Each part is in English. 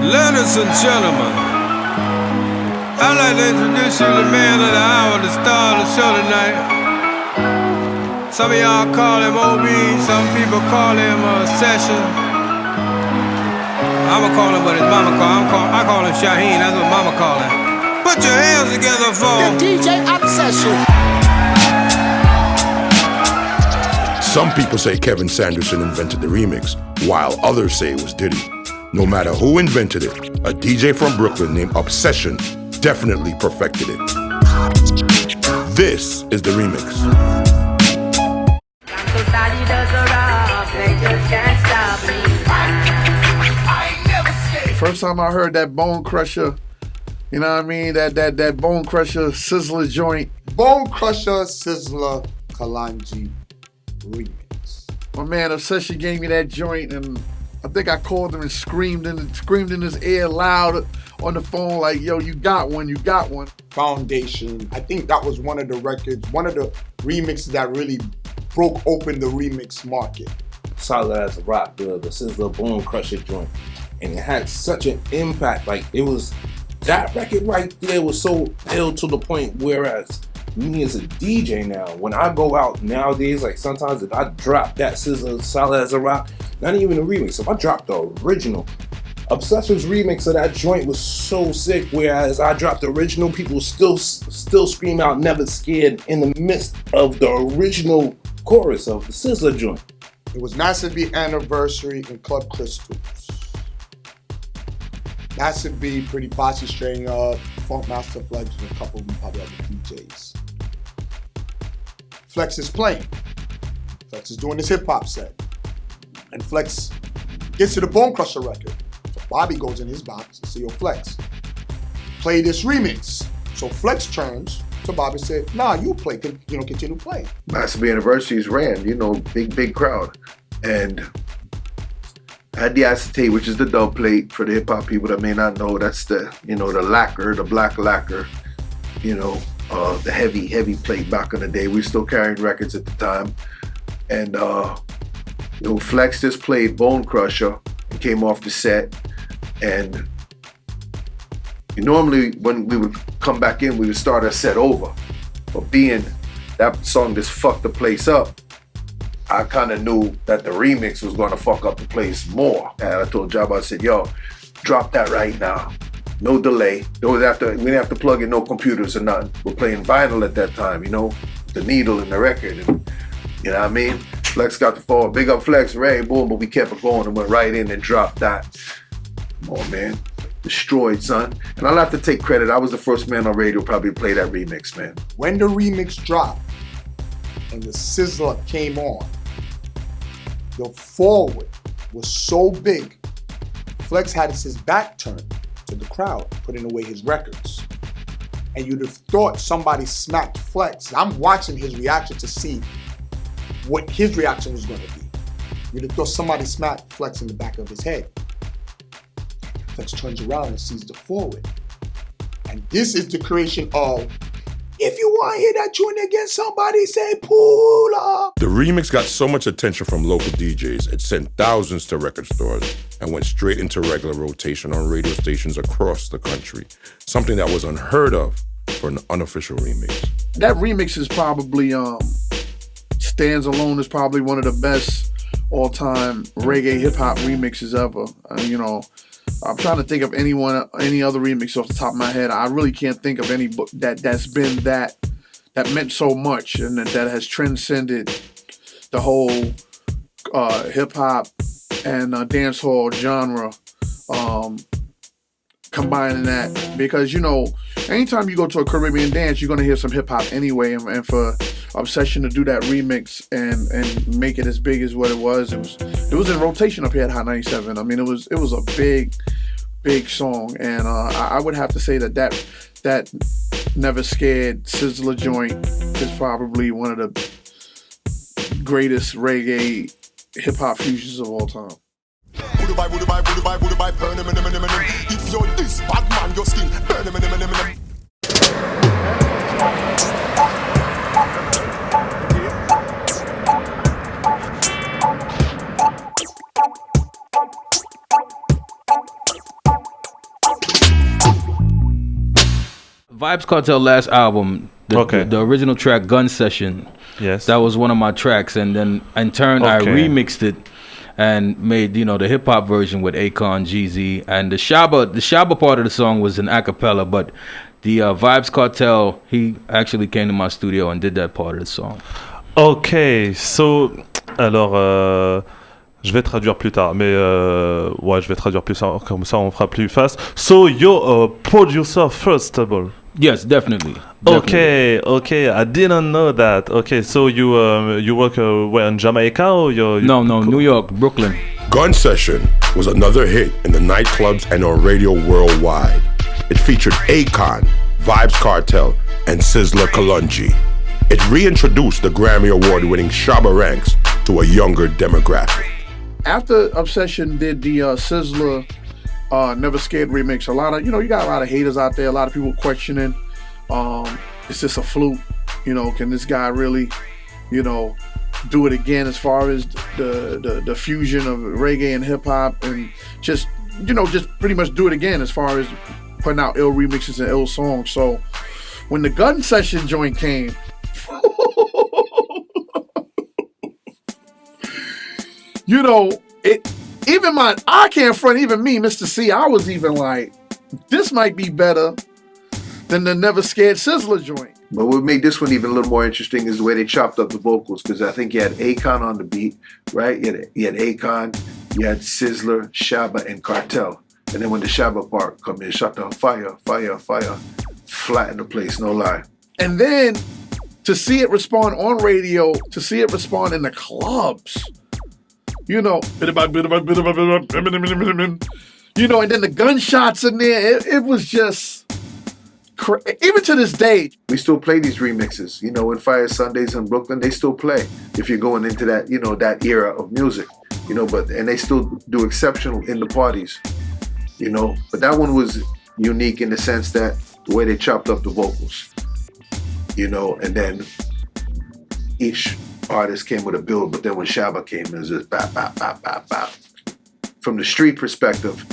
Ladies and gentlemen, I'd like to introduce you to the man of the hour, the star of the show tonight. Some of y'all call him OB, some people call him Session. I'ma call him what his mama call. I call him Shaheen, that's what mama call him. Put your hands together for the DJ Obsession. Some people say Kevin Sanderson invented the remix, while others say it was Diddy. No matter who invented it, a DJ from Brooklyn named Obsession definitely perfected it. This is the remix. First time I heard that Bone Crusher, you know what I mean? That Bone Crusher Sizzler joint. Bone Crusher Sizzler Kalanji remix. My man Obsession gave me that joint, and I think I called him and screamed in his ear loud on the phone like, yo, you got one. Foundation. I think that was one of the records, one of the remixes that really broke open the remix market. Solid as a rock, the Sizzler Bone Crusher joint. And it had such an impact. Like, it was, that record right there was so ill to the point, whereas me as a DJ now, when I go out nowadays, like sometimes if I drop that Sizzler Solid as a Rock, not even a remix, if I drop the original, Obsession's remix of that joint was so sick, whereas I dropped the original, people still scream out Never Scared in the midst of the original chorus of the Sizzler joint. It was Massive B anniversary in Club Crystals. Massive B, Pretty Posse, String Up, Funk Master Flex, and a couple of them probably other DJs. Flex is playing. Flex is doing his hip hop set. And Flex gets to the Bone Crusher record. So Bobby goes in his box and says, yo, Flex, play this remix. So Flex turns to Bobby and said, nah, you play, continue playing. Massive B Anniversaries ran, big crowd. And I had the acetate, which is the dub plate for the hip hop people that may not know. That's the, the lacquer, the black lacquer, the heavy plate back in the day. We were still carrying records at the time. And, Flex just played Bone Crusher and came off the set. And normally when we would come back in, we would start our set over. But being that song just fucked the place up, I kind of knew that the remix was going to fuck up the place more. And I told Jabba, I said, yo, drop that right now. No delay. We didn't have to plug in no computers or nothing. We're playing vinyl at that time, the needle and the record. And, you know what I mean? Flex got the fall. Big up Flex, Ray, boom, but we kept it going and went right in and dropped that. Come on, man. Destroyed, son. And I'll have to take credit. I was the first man on radio probably to play that remix, man. When the remix dropped and the Sizzler came on, the forward was so big, Flex had his back turned to the crowd, putting away his records. And you'd have thought somebody smacked Flex. I'm watching his reaction to see what his reaction was going to be. You'd have thought somebody smacked Flex in the back of his head. Flex turns around and sees the forward. And this is the creation of, if you want to hear that tune again, somebody say pull up. The remix got so much attention from local DJs, it sent thousands to record stores and went straight into regular rotation on radio stations across the country. Something that was unheard of for an unofficial remix. That remix is probably, stands alone as probably one of the best all-time reggae hip-hop remixes ever. I'm trying to think of any other remix off the top of my head. I really can't think of any that's been that meant so much and that has transcended the whole hip hop and dancehall genre. Combining that, because anytime you go to a Caribbean dance, you're gonna hear some hip hop anyway, and for Obsession to do that remix and make it as big as what it was in rotation up here at Hot 97. I mean, it was a big song, and I would have to say that Never Scared Sizzler joint is probably one of the greatest reggae hip hop fusions of all time. If you're this bad man, your skin burn. Vibes Cartel last album, the original track Gun Session. Yes. That was one of my tracks, and then in turn I remixed it and made the hip hop version with Akon, Jeezy, and the Shabba part of the song was an acapella, but the Vibes Cartel, he actually came to my studio and did that part of the song. Ok, so alors je vais traduire plus tard, mais ouais, je vais traduire plus tard, comme ça on fera plus fast. So you're a producer first of all. Yes, definitely. Okay, I didn't know that. Okay, so you work where in Jamaica or No, New York, Brooklyn. Gun Session was another hit in the nightclubs and on radio worldwide. It featured Akon, Vibes Cartel, and Sizzla Kalonji. It reintroduced the Grammy Award-winning Shabba Ranks to a younger demographic. After Obsession did the Sizzla Never Scared remix, a lot of you got a lot of haters out there, a lot of people questioning, is this a fluke? Can this guy really, do it again as far as the fusion of reggae and hip hop, and just pretty much do it again as far as putting out ill remixes and ill songs. So when the Gun Session joint came, I can't front, even me, Mr. C, I was even like, this might be better than the Never Scared Sizzla joint. But what made this one even a little more interesting is the way they chopped up the vocals, because I think you had Akon on the beat, right? You had Akon, you had Sizzla, Shabba, and Cartel. And then when the Shabba part come in, shot the fire, flatten the place, no lie. And then to see it respond on radio, to see it respond in the clubs, and then the gunshots in there, it was just, even to this day. We still play these remixes, in Fire Sundays in Brooklyn, they still play. If you're going into that, that era of music, and they still do exceptional in the parties, But that one was unique in the sense that the way they chopped up the vocals, and then each artist came with a build, but then when Shabba came, it was just bap, bap, bap, bap, bap. From the street perspective,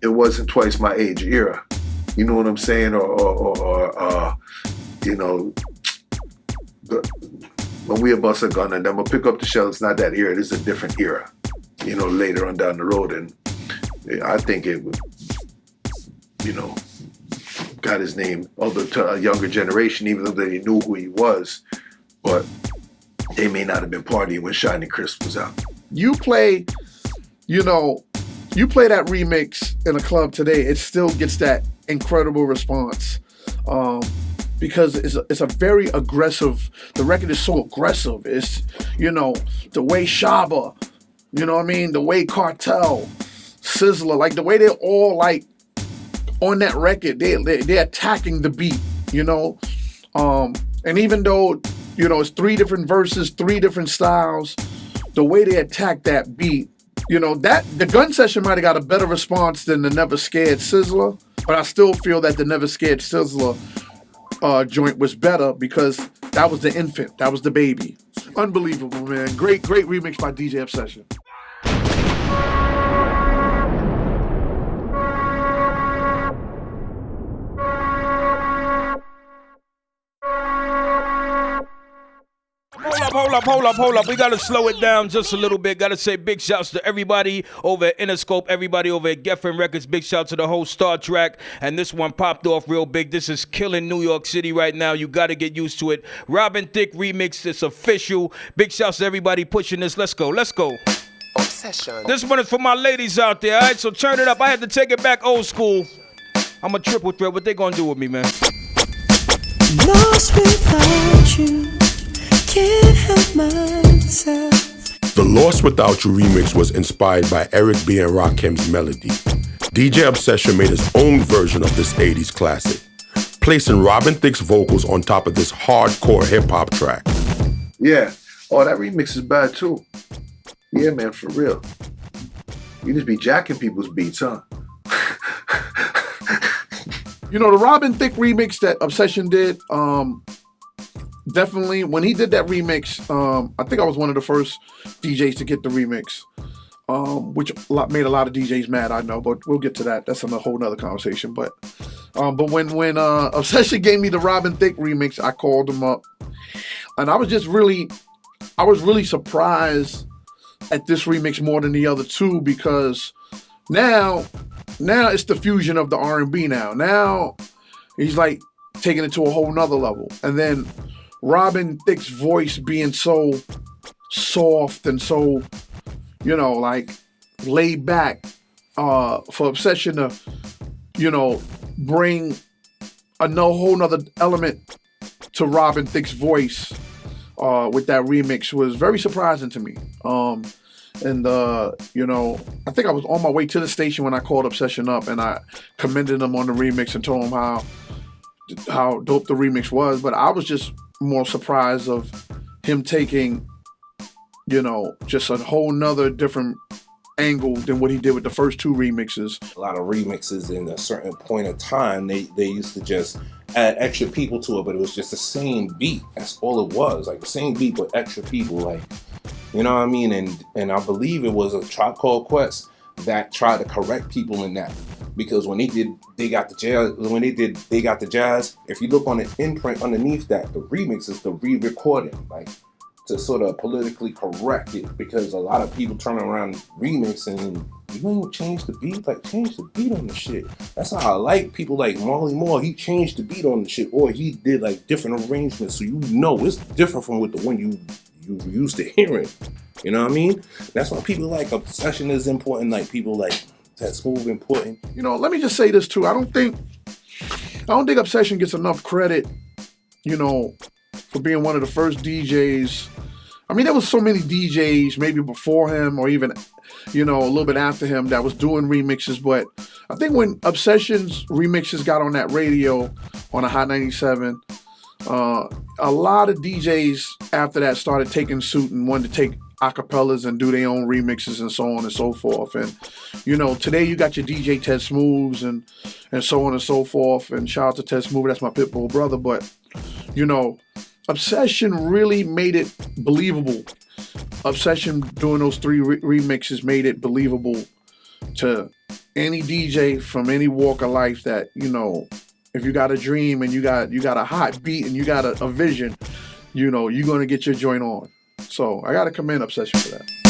it wasn't Twice My Age era. You know what I'm saying? When we bust a gun and then we'll pick up the shell, it's not that era. This is a different era, later on down the road. And I think it would, got his name to a younger generation, even though they knew who he was. But they may not have been partying when Shining Crisp was out. You play that remix in a club today, it still gets that incredible response. Because it's a very aggressive, the record is so aggressive. It's, the way Shabba, the way Cartel, Sizzla, like the way they're all like on that record, they're attacking the beat, and even though, it's 3 different verses, 3 different styles, the way they attack that beat, that the Gun Session might have got a better response than the Never Scared Sizzla, but I still feel that the Never Scared Sizzla joint was better because that was the infant, that was the baby. Unbelievable, man. Great remix by DJ Obsession. Hold up. We got to slow it down just a little bit. Got to say big shouts to everybody over at Interscope, everybody over at Geffen Records. Big shout to the whole Star Trek. And this one popped off real big. This is killing New York City right now. You got to get used to it. Robin Thicke remix. It's official. Big shouts to everybody pushing this. Let's go. Obsession. This one is for my ladies out there, all right? So turn it up. I had to take it back old school. I'm a triple threat. What they gonna do with me, man? Lost without you. Can't help myself. The Lost Without You remix was inspired by Eric B. and Rakim's melody. DJ Obsession made his own version of this 80s classic, placing Robin Thicke's vocals on top of this hardcore hip-hop track. Yeah. Oh, that remix is bad too. Yeah, man, for real. You just be jacking people's beats, huh? The Robin Thicke remix that Obsession did, definitely, when he did that remix, I think I was one of the first DJs to get the remix. which made a lot of DJs mad, I know, but we'll get to that. That's a whole nother conversation. But when Obsession gave me the Robin Thicke remix, I called him up, and I was really surprised at this remix more than the other two, because now it's the fusion of the R&B now. Now he's like taking it to a whole nother level. And then Robin Thicke's voice being so soft and so, like laid back, for Obsession to, bring a whole nother element to Robin Thicke's voice with that remix was very surprising to me. I think I was on my way to the station when I called Obsession up, and I commended him on the remix and told him how dope the remix was. But I was just more surprised of him taking, just a whole nother different angle than what he did with the first two remixes. A lot of remixes in a certain point of time, they used to just add extra people to it, but it was just the same beat. That's all it was, like the same beat but extra people, like, you know what I mean? And I believe it was a Tribe Called Quest that tried to correct people in that, because when they got the jazz, if you look on the imprint underneath that, the remix is the re-recording, like, to sort of politically correct it, because a lot of people turn around remixing, you ain't change the beat, like change the beat on the shit. That's how I like people like Marley Moore. He changed the beat on the shit, or he did like different arrangements, so it's different from what the one you used to hearing. You know what I mean? That's why people like Obsession is important, like people like That Smooth important. Let me just say this too. I don't think Obsession gets enough credit, for being one of the first DJs. I mean, there was so many DJs maybe before him or even, a little bit after him that was doing remixes. But I think when Obsession's remixes got on that radio on a Hot 97, a lot of DJs after that started taking suit and wanted to take acapellas and do their own remixes and so on and so forth. And, today you got your DJ Ted Smooths and so on and so forth. And shout out to Ted Smooth, that's my Pitbull brother. But, Obsession really made it believable. Obsession doing those three remixes made it believable to any DJ from any walk of life that, if you got a dream and you got a hot beat and you got a vision, you're going to get your joint on. So I got to commend Obsession for that.